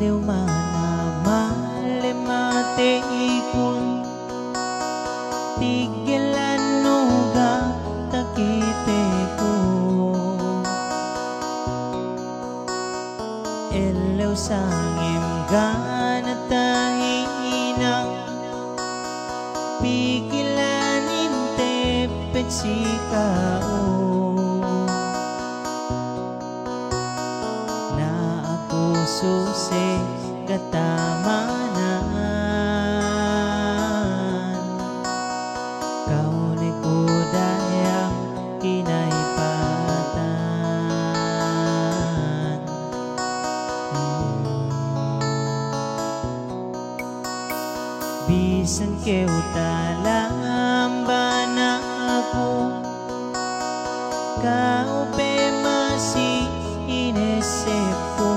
Iliw manamali mati ikon tigilan nuga takite ko Iliw sangim ganatahinang pigilanin tepet sikao na ako susi katamanan kauni ko dayang kinaipatan bisan keu talamba na ako kau pe masih inesip ko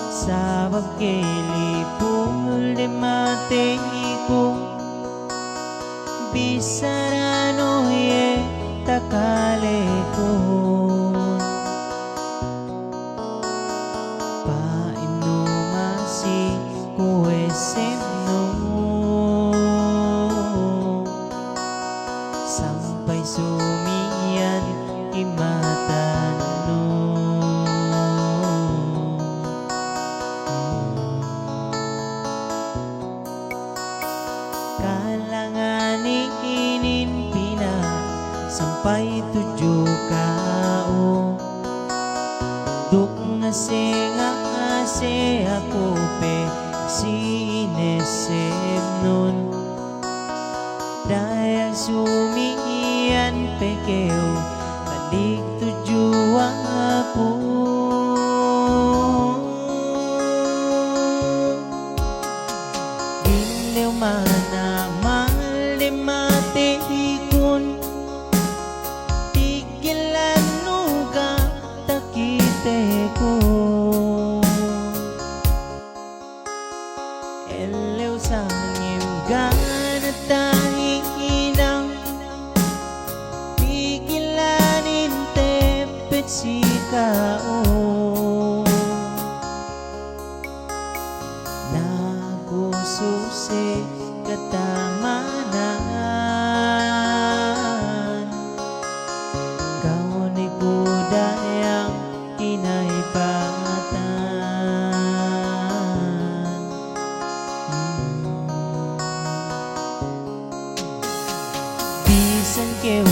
sabab kelipul de mati ko bisarano ye takale ko paino masih kue seno sampai sumian imatano kalanganin pina sampai 7 kao duk nga ase ako pe sinesem nun daya sumian pekeo balik tujuan aku Iliw manamali mati ikon tigilan nuga takite ko Iliw sangim ganatahinang pigilanin tepet sikao na ako susi katamanan kauni ko dayang kinaipatan bisan keu